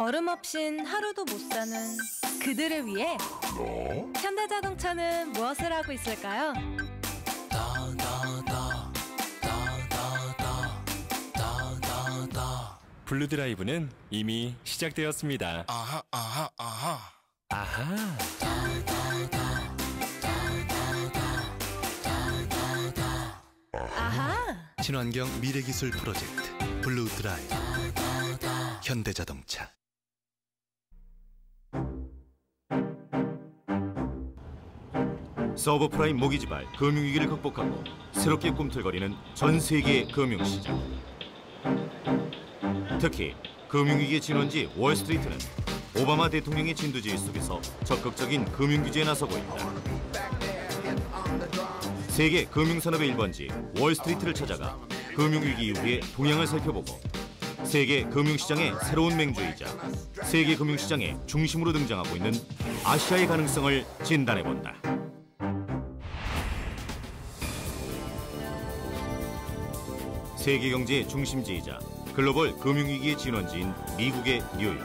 얼음 없인 하루도 못 사는 그들을 위해 현대자동차는 무엇을 하고 있을까요? 블루드라이브는 이미 시작되었습니다. 아하. 친환경 미래기술 프로젝트 블루드라이브 현대자동차. 서브프라임 모기지발 금융위기를 극복하고 새롭게 꿈틀거리는 전 세계의 금융시장. 특히 금융위기의 진원지 월스트리트는 오바마 대통령의 진두지휘 속에서 적극적인 금융규제에 나서고 있다. 세계 금융산업의 1번지 월스트리트를 찾아가 금융위기 이후의 동향을 살펴보고 세계 금융시장의 새로운 맹주이자 세계 금융시장의 중심으로 등장하고 있는 아시아의 가능성을 진단해본다. 세계 경제의 중심지이자 글로벌 금융위기의 진원지인 미국의 뉴욕.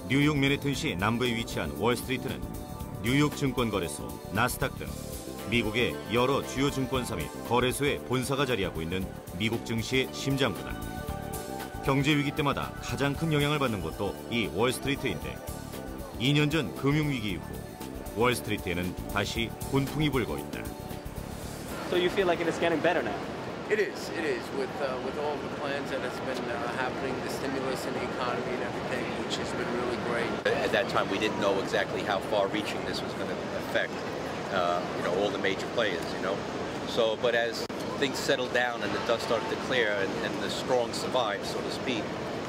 뉴욕 맨해튼시 남부에 위치한 월스트리트는 뉴욕 증권거래소, 나스닥 등 미국의 여러 주요 증권사 및 거래소의 본사가 자리하고 있는 미국 증시의 심장부다. 경제 위기 때마다 가장 큰 영향을 받는 곳도 이 월스트리트인데 2년 전 금융위기 이후 월스트리트에는 다시 훈풍이 불고 있다. So you feel like it is getting better now? It is. With all the plans that has been happening, the stimulus in the economy and everything, which has been really great. At that time, we didn't know exactly how far-reaching this was going to affect, all the major players, So, but as things settled down and the dust started to clear and the strong survived, so to speak.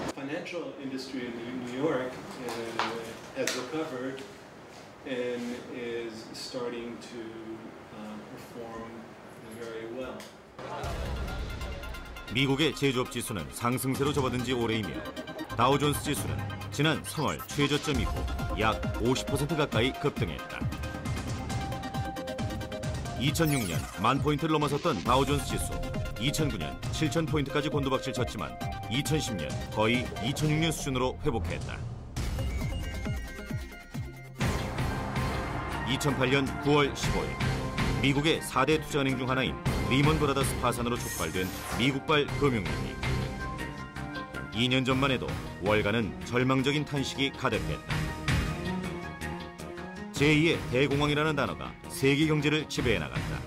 The financial industry in New York has recovered and is starting to perform very well. 미국의 제조업 지수는 상승세로 접어든 지 오래이며 다우존스 지수는 지난 3월 최저점 이후 약 50% 가까이 급등했다. 2006년 10,000포인트를 넘어섰던 다우존스 지수, 2009년 7,000포인트까지 곤두박질 쳤지만 2010년 거의 2006년 수준으로 회복했다. 2008년 9월 15일 미국의 4대 투자은행 중 하나인 리먼 브라더스 파산으로 촉발된 미국발 금융위기. 2년 전만 해도 월가는 절망적인 탄식이 가득했다. 제2의 대공황이라는 단어가 세계 경제를 지배해 나갔다.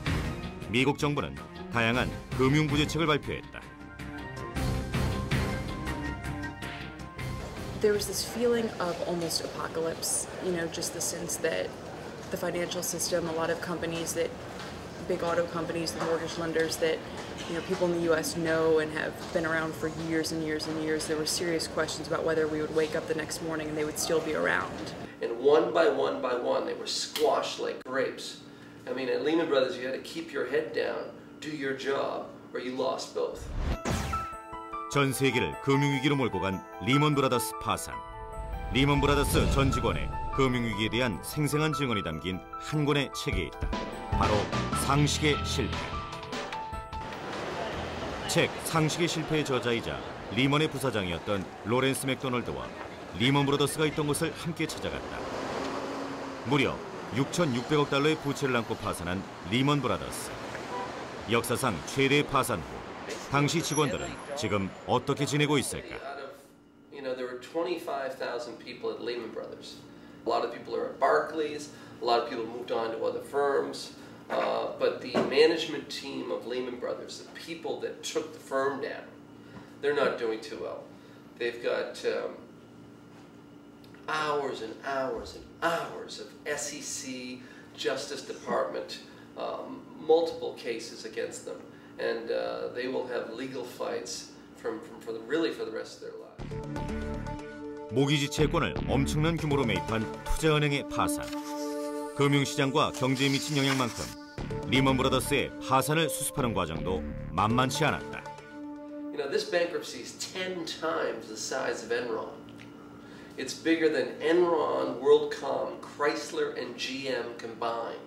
미국 정부는 다양한 금융구제책을 발표했다. There was this feeling of almost apocalypse, just the sense that the financial system, a lot of companies that, big auto companies, the mortgage lenders that, people in the U.S. know and have been around for years and years and years. There were serious questions about whether we would wake up the next morning and they would still be around. And one by one, they were squashed like grapes. I mean, at Lehman Brothers, you had to keep your head down, do your job, or you lost both. 전 세계를 금융위기로 몰고 간 리먼 브라더스 파산. 리먼 브라더스 전 직원의 금융위기에 대한 생생한 증언이 담긴 한 권의 책에 있다. 바로 상식의 실패. 책 상식의 실패의 저자이자 리먼의 부사장이었던 로렌스 맥도널드와 리먼 브라더스가 있던 곳을 함께 찾아갔다. 무려 6,600억 달러의 부채를 안고 파산한 리먼 브라더스. 역사상 최대의 파산 후 당시 직원들은 지금 어떻게 지내고 있을까? There were 25,000 people at Lehman Brothers. A lot of people are at Barclays. A lot of people moved on to other firms. But the management team of Lehman Brothers, the people that took the firm down, they're not doing too well. They've got hours and hours and hours of SEC, Justice Department, multiple cases against them, and they will have legal fights for the rest of their lives. 모기지 채권을 엄청난 규모로 매입한 투자은행의 파산. 금융시장과 경제에 미친 영향만큼 리먼 브라더스의 파산을 수습하는 과정도 만만치 않았다. This bankruptcy is 10 times the size of Enron. It's bigger than Enron, WorldCom, Chrysler, and GM combined.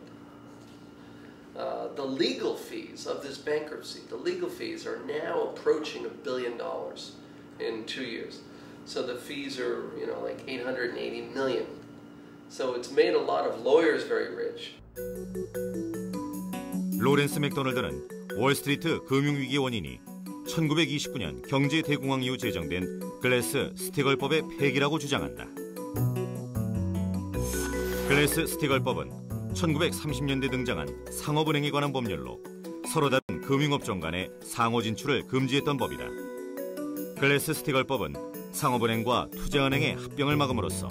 the legal fees of this bankruptcy, the legal fees are now approaching $1 billion in 2 years. So the fees are, like 880 million. So it's made a lot of lawyers very rich. 로렌스 맥도널드는 월스트리트 금융위기 원인이 1929년 경제 대공황 이후 제정된 글래스-스티글법의 폐기라고 주장한다. 글래스-스티글법은 1930년대 등장한 상업은행에 관한 법률로 서로 다른 금융업종 간의 상호 진출을 금지했던 법이다. 글래스-스티글법은 상업은행과 투자은행의 합병을 막음으로써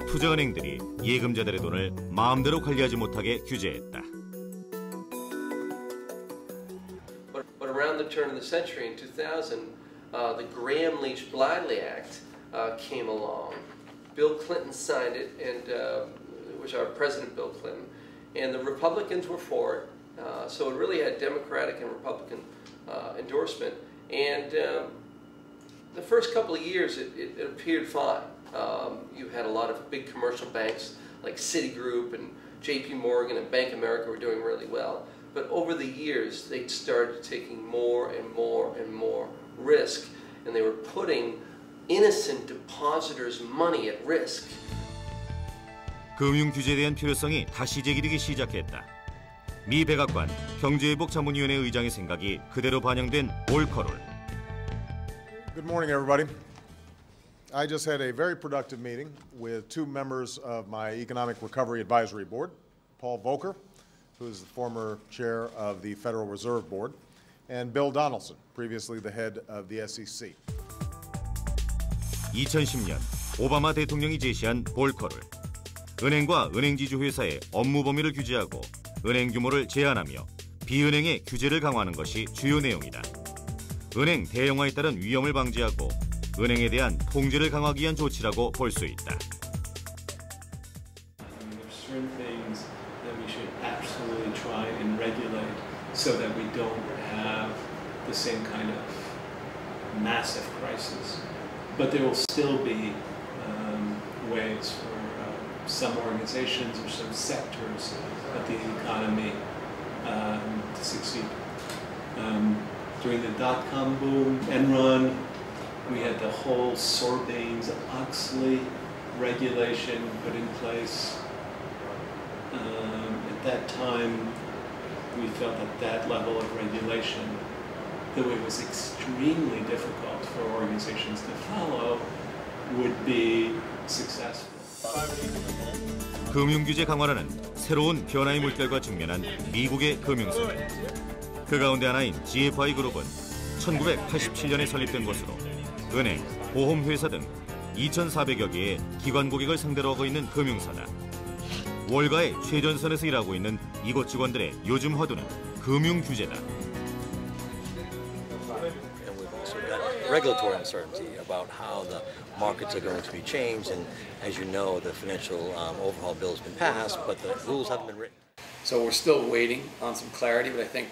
투자은행들이 예금자들의 돈을 마음대로 관리하지 못하게 규제했다. But around the turn of the century, in 2000, the Gramm-Leach-Bliley Act came along. Bill Clinton signed it, and it was our President Bill Clinton, and the Republicans were for it. So it really had Democratic and Republican endorsement. And the first couple of years, it appeared fine. You had a lot of big commercial banks like Citigroup and J.P. Morgan and Bank of America were doing really well. But over the years, they started taking more and more and more risk, and they were putting innocent depositors' money at risk. 금융 규제에 대한 필요성이 다시 제기되기 시작했다. 미 백악관 경제회복 자문위원회 의장의 생각이 그대로 반영된 올커롤. Good morning, everybody. I just had a very productive meeting with two members of my Economic Recovery Advisory Board, Paul Volcker, who is the former chair of the Federal Reserve Board, and Bill Donaldson, previously the head of the SEC. 2010년 오바마 대통령이 제시한 볼커를 은행과 은행지주 회사의 업무 범위를 규제하고 은행 규모를 제한하며 비은행의 규제를 강화하는 것이 주요 내용이다. 은행 대형화에 따른 위험을 방지하고 은행에 대한 통제를 강화하기 위한 조치라고 볼 수 있다. Certain things that we should absolutely try and regulate so that we don't have the same kind of massive crisis. But there will still be ways for some organizations or some sectors of the economy to succeed. During the dot-com boom, Enron, we had the whole Sarbanes-Oxley regulation put in place. At that time, we felt that that level of regulation, though it was extremely difficult for organizations to follow, would be successful. 금융규제 강화라는 새로운 변화의 물결과 직면한 미국의 금융사회. 그 가운데 하나인 GFI 그룹은 1987년에 설립된 것으로 은행, 보험회사 등 2,400여 개의 기관 고객을 상대로 하고 있는 금융사다. 월가의 최전선에서 일하고 있는 이곳 직원들의 요즘 화두는 금융규제다. Regulatory uncertainty about how the markets are going to be changed, and as you know, the financial overhaul bill has been passed, but the rules haven't been written. So we're still waiting on some clarity, but I think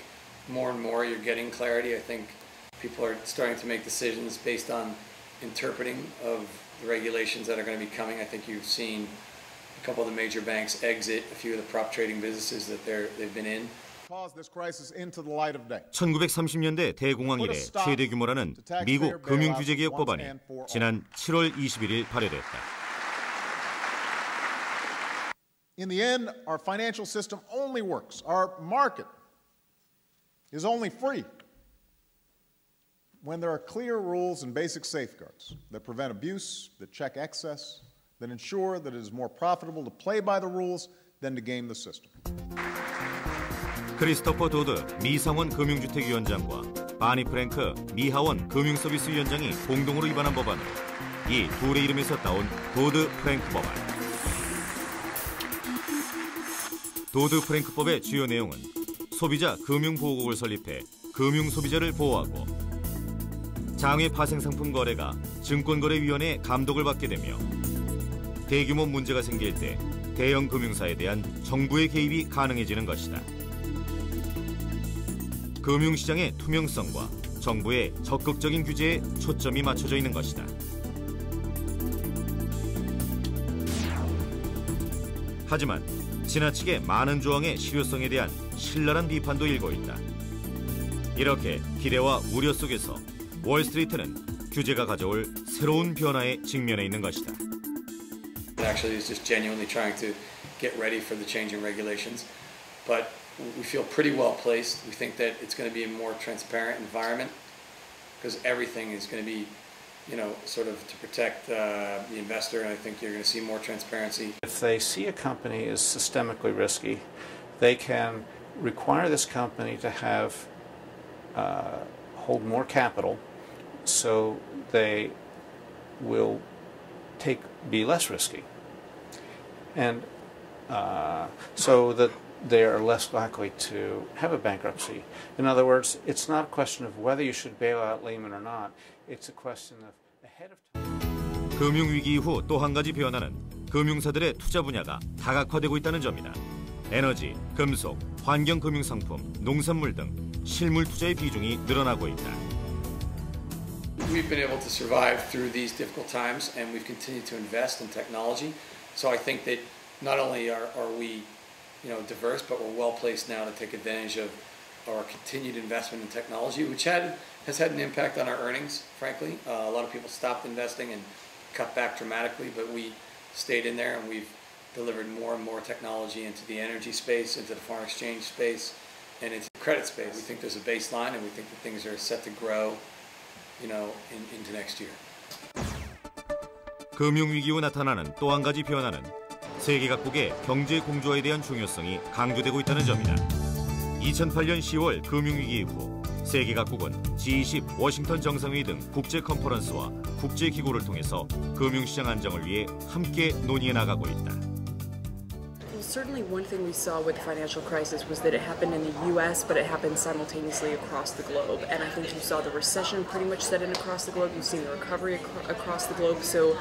more and more you're getting clarity. I think people are starting to make decisions based on interpreting of the regulations that are going to be coming. I think you've seen a couple of the major banks exit a few of the prop trading businesses that they've been in. 1930년대 대공황 이래 최대 규모라는 미국 금융규제개혁 법안이 지난 7월 21일 발의됐다. In the end, our financial system only works. Our market is only free when there are clear rules and basic safeguards that prevent abuse, that check excess, that ensure that it is more profitable to play by the rules than to game the system. 크리스토퍼 도드 미 상원 금융주택위원장과 바니 프랭크 미 하원 금융서비스위원장이 공동으로 입안한 법안으로 이 둘의 이름에서 따온 도드 프랭크 법안. 도드 프랭크법의 주요 내용은 소비자 금융보호국을 설립해 금융소비자를 보호하고 장외 파생상품 거래가 증권거래위원회의 감독을 받게 되며 대규모 문제가 생길 때 대형 금융사에 대한 정부의 개입이 가능해지는 것이다. 금융시장의 투명성과 정부의 적극적인 규제에 초점이 맞춰져 있는 것이다. 하지만 지나치게 많은 조항의 실효성에 대한 신랄한 비판도 일고 있다. 이렇게 기대와 우려 속에서 월스트리트는 규제가 가져올 새로운 변화에 직면해 있는 것이다. Actually, it's just genuinely trying to get ready for the changing regulations, but we feel pretty well placed. We think that it's going to be a more transparent environment because everything is going to be, sort of to protect the investor, and I think you're going to see more transparency. If they see a company is systemically risky, they can require this company to have hold more capital, so they will be less risky, and so that they are less likely to have a bankruptcy. In other words, it's not a question of whether you should bail out Lehman or not. It's a question of ahead of time. 금융위기 이후 또 한 가지 변화는 금융사들의 투자 분야가 다각화되고 있다는 점이다. 에너지, 금속, 환경금융상품, 농산물 등 실물 투자의 비중이 늘어나고 있다. We've been able to survive through these difficult times, and we've continued to invest in technology. So I think that not only are we, diverse, but we're well placed now to take advantage of our continued investment in technology, which has had an impact on our earnings. Frankly, a lot of people stopped investing and cut back dramatically, but we stayed in there, and we've delivered more and more technology into the energy space, into the foreign exchange space, and into the credit space. We think there's a baseline, and we think that things are set to grow, into next year. 금융위기 후 나타나는 또 한 가지 변화는 세계 각국의 경제 공조화에 대한 중요성이 강조되고 있다는 점이다. 2008년 10월 금융위기 이후 세계 각국은 G20 워싱턴 정상회의 등 국제 컨퍼런스와 국제기구를 통해서 금융시장 안정을 위해 함께 논의해 나가고 있다. Certainly one thing we saw with the financial crisis was that it happened in the US, but it happened simultaneously across the globe. And I think you saw the recession pretty much set in across the globe. You've seen the recovery across the globe. So,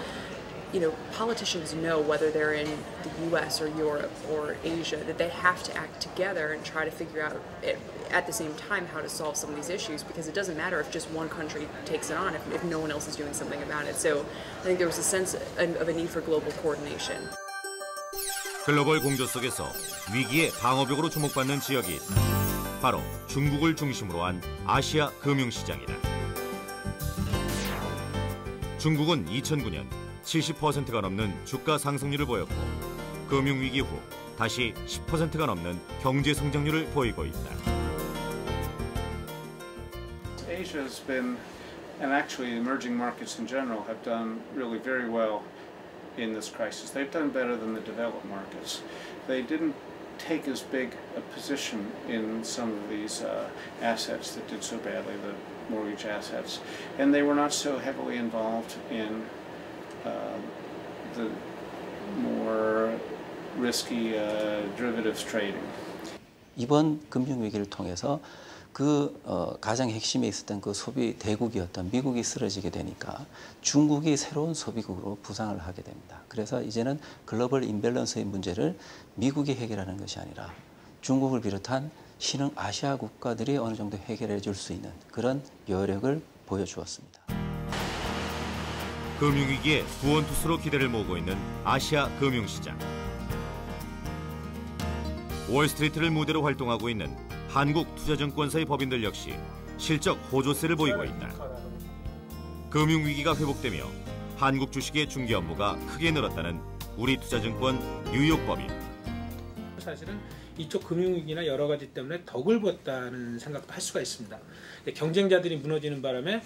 politicians know whether they're in the US or Europe or Asia, that they have to act together and try to figure out at the same time how to solve some of these issues, because it doesn't matter if just one country takes it on if no one else is doing something about it. So I think there was a sense of a need for global coordination. 글로벌 공조 속에서 위기의 방어벽으로 주목받는 지역이 있다. 바로 중국을 중심으로 한 아시아 금융시장이다. 중국은 2009년 70%가 넘는 주가 상승률을 보였고 금융위기 후 다시 10%가 넘는 경제 성장률을 보이고 있다. Asia has been, and actually emerging markets in general, have done really very well in this crisis. They've done better than the developed markets. They didn't take as big a position in some of these assets that did so badly, the mortgage assets, and they were not so heavily involved in the more risky derivatives trading. 이번 금융위기를 통해서 가장 핵심에 있었던 그 소비 대국이었던 미국이 쓰러지게 되니까 중국이 새로운 소비국으로 부상을 하게 됩니다. 그래서 이제는 글로벌 임밸런스의 문제를 미국이 해결하는 것이 아니라 중국을 비롯한 신흥 아시아 국가들이 어느 정도 해결해 줄 수 있는 그런 여력을 보여주었습니다. 금융위기의 구원투수로 기대를 모으고 있는 아시아 금융시장. 월스트리트를 무대로 활동하고 있는 한국투자증권사의 법인들 역시 실적 호조세를 보이고 있다. 금융위기가 회복되며 한국 주식의 중개 업무가 크게 늘었다는 우리투자증권 뉴욕 법인. 사실은 이쪽 금융위기나 여러 가지 때문에 덕을 봤다는 생각도 할 수가 있습니다. 경쟁자들이 무너지는 바람에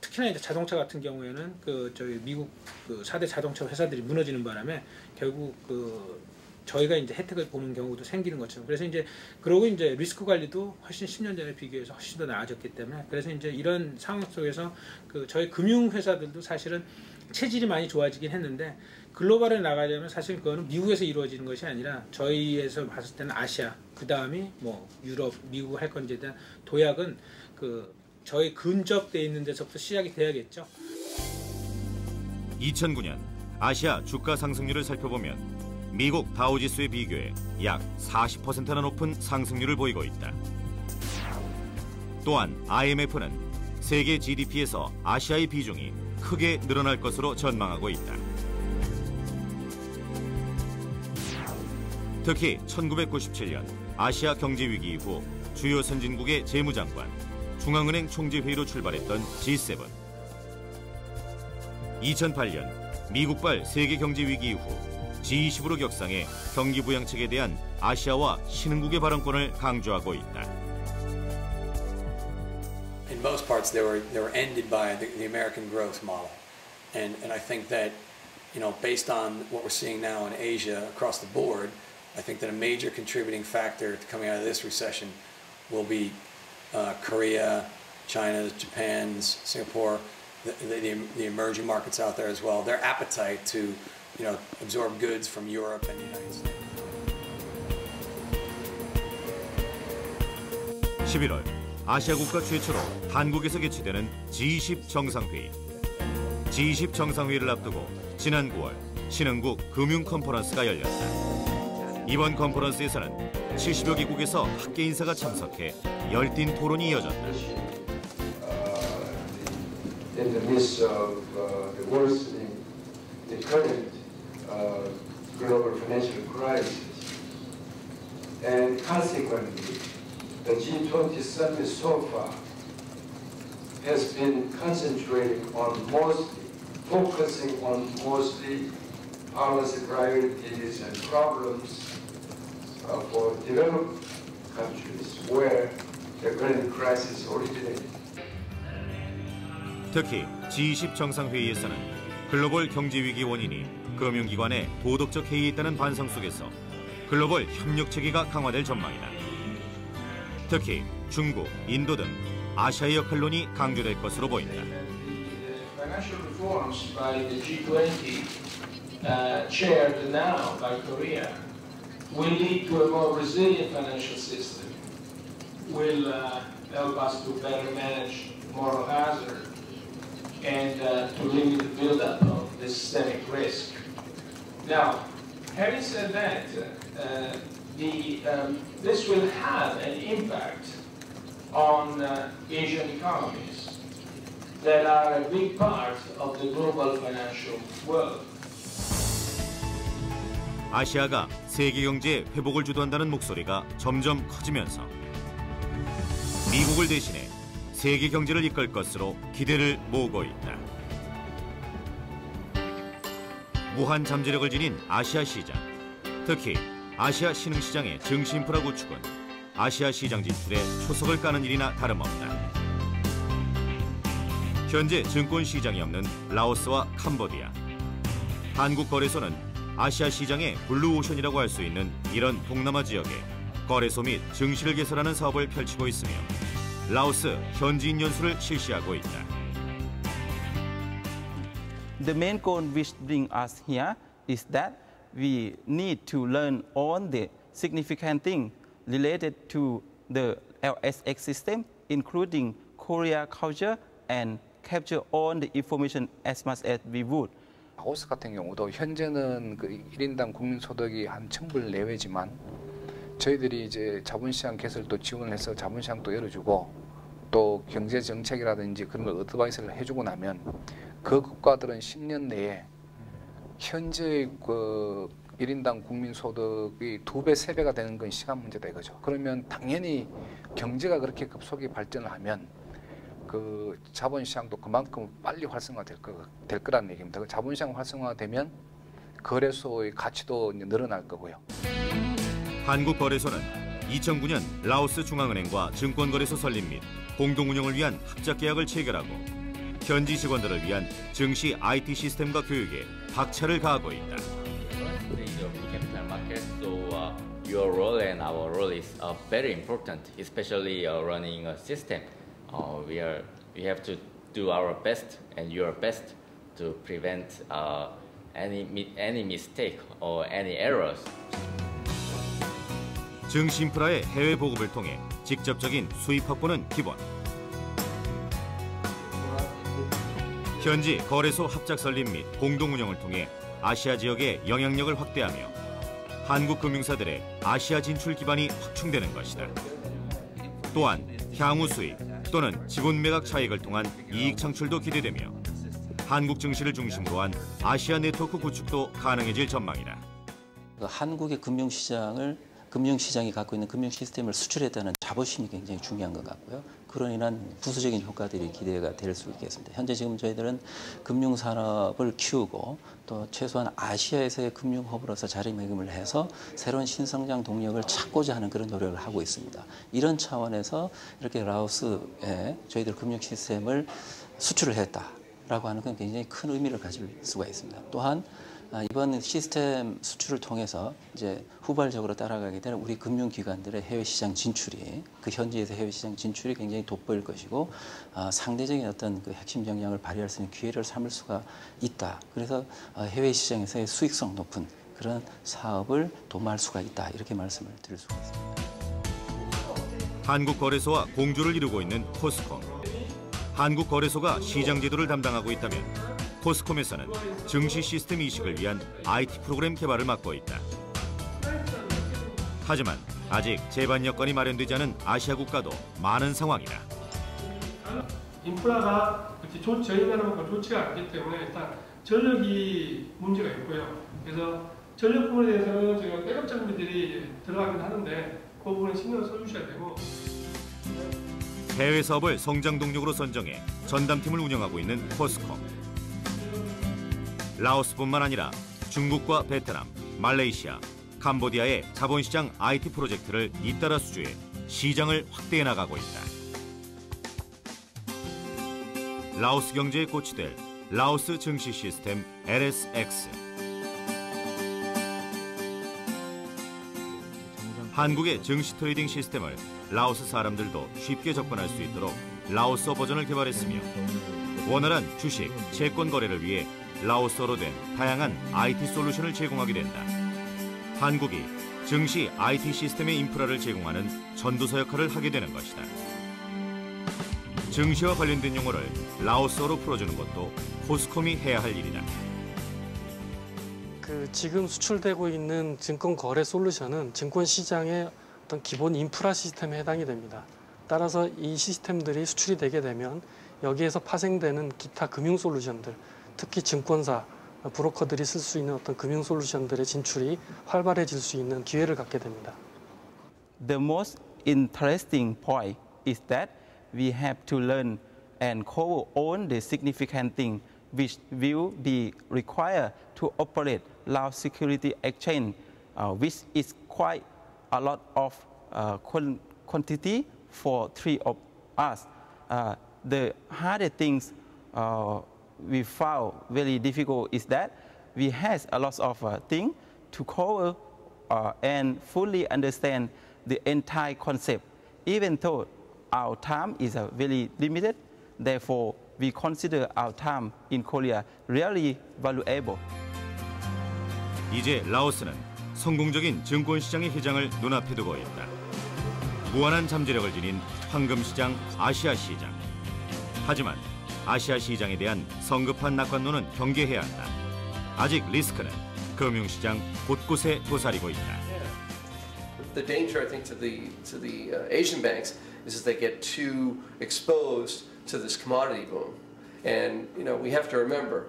특히나 이제 자동차 같은 경우에는 저희 미국 4대 자동차 회사들이 무너지는 바람에 결국 저희가 이제 혜택을 보는 경우도 생기는 것처럼, 그래서 그러고 리스크 관리도 훨씬 10년 전에 비교해서 훨씬 더 나아졌기 때문에, 그래서 이런 상황 속에서 저희 금융 회사들도 사실은 체질이 많이 좋아지긴 했는데 글로벌에 나가려면 사실 그거는 미국에서 이루어지는 것이 아니라 저희에서 봤을 때는 아시아, 그 다음이 유럽, 미국 할 건지에 대한 도약은 저희 근접돼 있는 데서부터 시작이 돼야겠죠. 2009년 아시아 주가 상승률을 살펴보면 미국 다우지수에 비교해 약 40%나 높은 상승률을 보이고 있다. 또한 IMF는 세계 GDP에서 아시아의 비중이 크게 늘어날 것으로 전망하고 있다. 특히 1997년 아시아 경제 위기 이후 주요 선진국의 재무장관, 중앙은행 총재회의로 출발했던 G7. 2008년 미국발 세계 경제 위기 이후 G20으로 격상해 경기 부양책에 대한 아시아와 신흥국의 발언권을 강조하고 있다. In most parts, they were ended by the American growth model, and I think that, you know, based on what we're seeing now in Asia across the board, I think that a major contributing factor to coming out of this recession will be Korea, China, Japan's, Singapore, the emerging markets out there as well. Their appetite to, you know, absorb goods from Europe and the United States. 11월 아시아 국가 최초로 한국에서 개최되는 G20 정상회의. G20 정상회의를 앞두고 지난 9월 신흥국 금융 컨퍼런스가 열렸다. 이번 컨퍼런스에서는 70여 개국에서 학계 인사가 참석해 열띤 토론이 이어졌다. In the midst of the worsening, the current global financial crisis, and consequently, the G20 summit so far has been concentrating on focusing on mostly policy priorities and problems for developed countries where the current crisis originated. 특히 G20 정상회의에서는 글로벌 경제위기 원인이 금융기관의 도덕적 해이에 있다는 반성 속에서 글로벌 협력체계가 강화될 전망이다. 특히 중국, 인도 등 아시아의 역할론이 강조될 것으로 보인다. Financial reforms by the G20, chaired now by Korea, will lead to a more resilient financial system, will help us to better manage moral hazard, and to limit the buildup of the systemic risk. Now, having said that, this will have an impact on Asian economies that are a big part of the global financial world. 아시아가 세계 경제의 회복을 주도한다는 목소리가 점점 커지면서 미국을 대신해 세계 경제를 이끌 것으로 기대를 모으고 있다. 무한 잠재력을 지닌 아시아 시장, 특히 아시아 신흥시장의 증시 인프라 구축은 아시아 시장 진출에 초석을 까는 일이나 다름없다. 현재 증권 시장이 없는 라오스와 캄보디아, 한국 거래소는 아시아 시장의 블루오션이라고 할 수 있는 이런 동남아 지역에 거래소 및 증시를 개설하는 사업을 펼치고 있으며 라오스 현지인 연수를 실시하고 있다. The main goal which brings us here is that we need to learn all the significant things related to the LSX system, including Korea culture, and capture all the information as much as we would. 라오스 같은 경우도 현재는 그 1인당 국민소득이 한 1,000불 내외지만 저희들이 이제 자본시장 개설도 지원을 해서 자본시장도 열어주고 또 경제정책이라든지 그런 걸 어드바이스를 해주고 나면 그 국가들은 10년 내에 현재 그 1인당 국민소득이 2배, 3배가 되는 건 시간 문제다 이거죠. 그러면 당연히 경제가 그렇게 급속히 발전을 하면 그 자본시장도 그만큼 빨리 활성화될 거라는 얘기입니다. 그 자본시장 활성화되면 거래소의 가치도 이제 늘어날 거고요. 한국거래소는 2009년 라오스 중앙은행과 증권거래소 설립 및 공동운영을 위한 합작계약을 체결하고 현지 직원들을 위한 증시 IT 시스템과 교육에 박차를 가하고 있다. Your role and our role is very important, especially running a system. We have to do our best and your best to prevent any mistake or any errors. 증시 인프라의 해외 보급을 통해 직접적인 수입 확보는 기본. 현지 거래소 합작 설립 및 공동 운영을 통해 아시아 지역의 영향력을 확대하며 한국 금융사들의 아시아 진출 기반이 확충되는 것이다. 또한 향후 수익 또는 지분 매각 차익을 통한 이익 창출도 기대되며 한국 증시를 중심으로 한 아시아 네트워크 구축도 가능해질 전망이다. 한국의 금융시장을 금융시장이 갖고 있는 금융 시스템을 수출했다는 자부심이 굉장히 중요한 것 같고요. 그로 인한 부수적인 효과들이 기대가 될 수 있겠습니다. 현재 지금 저희들은 금융산업을 키우고 또 최소한 아시아에서의 금융허브로서 자리매김을 해서 새로운 신성장 동력을 찾고자 하는 그런 노력을 하고 있습니다. 이런 차원에서 이렇게 라오스에 저희들 금융 시스템을 수출을 했다라고 하는 건 굉장히 큰 의미를 가질 수가 있습니다. 또한 이번 시스템 수출을 통해서 이제 후발적으로 따라가게 되는 우리 금융기관들의 해외 시장 진출이 그 현지에서 해외 시장 진출이 굉장히 돋보일 것이고 상대적인 어떤 그 핵심 역량을 발휘할 수 있는 기회를 삼을 수가 있다. 그래서 해외 시장에서의 수익성 높은 그런 사업을 도모할 수가 있다. 이렇게 말씀을 드릴 수가 있습니다. 한국거래소와 공조를 이루고 있는 코스콤. 한국거래소가 시장 제도를 담당하고 있다면 코스콤에서는 증시 시스템 이식을 위한 IT 프로그램 개발을 맡고 있다. 하지만 아직 제반 여건이 마련되지 않은 아시아 국가도 많은 상황이다. 인프라가 저희 나라만큼 좋지가 않기 때문에 일단 전력이 문제가 있고요. 그래서 전력 부분에 대해서는 저희가 백업 장비들이 들어가긴 하는데 그 부분에 신경을 써주셔야 되고. 해외 사업을 성장 동력으로 선정해 전담팀을 운영하고 있는 코스콤. 라오스뿐만 아니라 중국과 베트남, 말레이시아, 캄보디아의 자본시장 IT 프로젝트를 잇따라 수주해 시장을 확대해 나가고 있다. 라오스 경제의 꽃이 될 라오스 증시 시스템 LSX. 한국의 증시 트레이딩 시스템을 라오스 사람들도 쉽게 접근할 수 있도록 라오스어 버전을 개발했으며 원활한 주식, 채권 거래를 위해 라오스어로 된 다양한 IT 솔루션을 제공하게 된다. 한국이 증시 IT 시스템의 인프라를 제공하는 전도서 역할을 하게 되는 것이다. 증시와 관련된 용어를 라오스어로 풀어주는 것도 코스콤이 해야 할 일이다. 지금 수출되고 있는 증권 거래 솔루션은 증권 시장의 어떤 기본 인프라 시스템에 해당이 됩니다. 따라서 이 시스템들이 수출이 되게 되면 여기에서 파생되는 기타 금융 솔루션들, 특히 증권사, 브로커들이 쓸 수 있는 어떤 금융 솔루션들의 진출이 활발해질 수 있는 기회를 갖게 됩니다. The most interesting point is that we have to learn and co-own the significant thing which will be required to operate Laos Security Exchange, which is quite a lot of quantity for three of us. The harder things we found very difficult is that we have a lot of things to cover and fully understand the entire concept. Even though our time is very limited, therefore we consider our time in Korea really valuable. 이제 라오스는 성공적인 증권시장의 회장을 눈앞에 두고 있다. 무한한 잠재력을 지닌 황금시장, 아시아시장. 하지만 아시아 시장에 대한 성급한 낙관론은 경계해야 한다. 아직 리스크는 금융시장 곳곳에 도사리고 있다. The danger, I think, to the Asian banks is that they get too exposed to this commodity boom, and we have to remember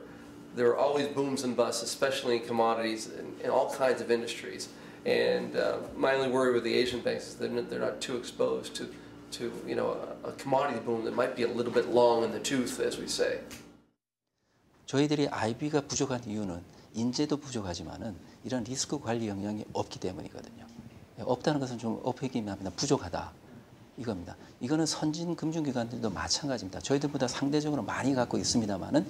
there are always booms and busts, especially in commodities in all kinds of industries. And my only worry with the Asian banks is they're not too exposed to a commodity boom that might be a little bit long in the tooth, as we say. 저희들이 IB가 부족한 이유는 인재도 부족하지만은 이런 리스크 관리 역량이 없기 때문이거든요. 없다는 것은 좀 어폐기합니다. 부족하다. 이겁니다. 이거는 선진 금융기관들도 마찬가지입니다. 저희들보다 상대적으로 많이 갖고 있습니다만은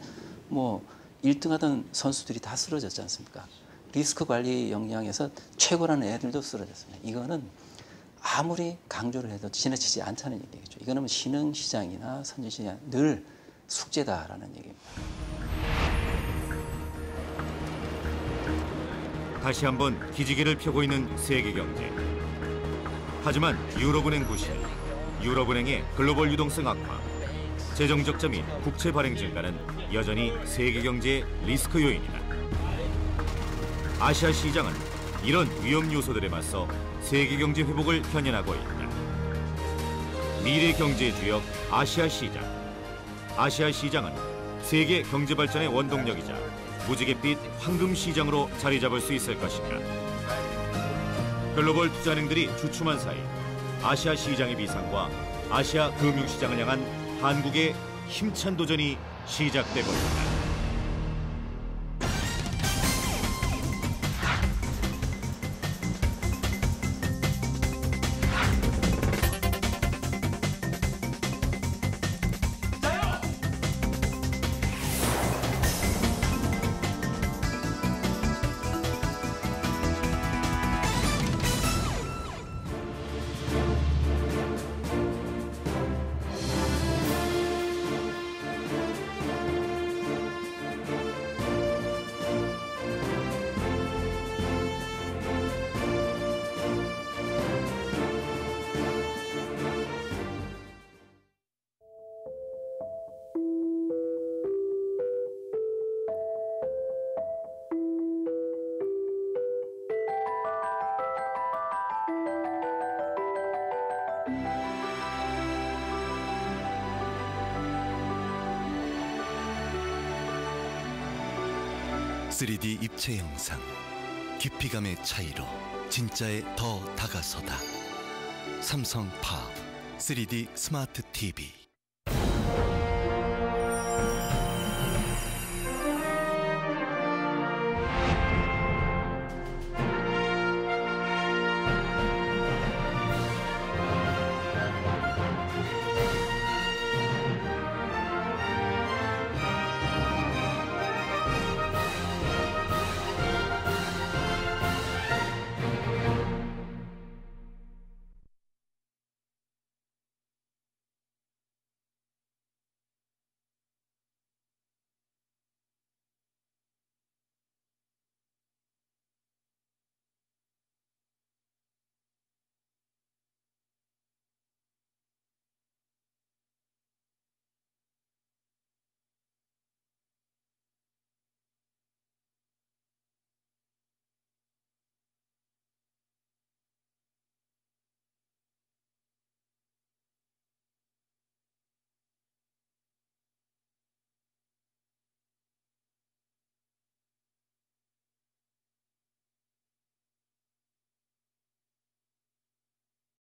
뭐 1등하던 선수들이 다 쓰러졌지 않습니까? 리스크 관리 역량에서 최고라는 애들도 쓰러졌습니다. 이거는 아무리 강조를 해도 지나치지 않다는 얘기겠죠. 이거는 신흥시장이나 선진시장 늘 숙제다라는 얘기입니다. 다시 한번 기지개를 펴고 있는 세계 경제. 하지만 유럽은행 부실, 유럽은행의 글로벌 유동성 악화, 재정 적자 및 국채 발행 증가는 여전히 세계 경제의 리스크 요인이다. 아시아 시장은 이런 위험 요소들에 맞서 세계 경제 회복을 견인하고 있다. 미래 경제의 주역 아시아 시장. 아시아 시장은 세계 경제 발전의 원동력이자 무지갯빛 황금 시장으로 자리 잡을 수 있을 것인가. 글로벌 투자은행들이 주춤한 사이 아시아 시장의 비상과 아시아 금융시장을 향한 한국의 힘찬 도전이 시작되고 있다. (3D) 입체 영상, 깊이감의 차이로 진짜에 더 다가서다. 삼성 파 3D 스마트 TV.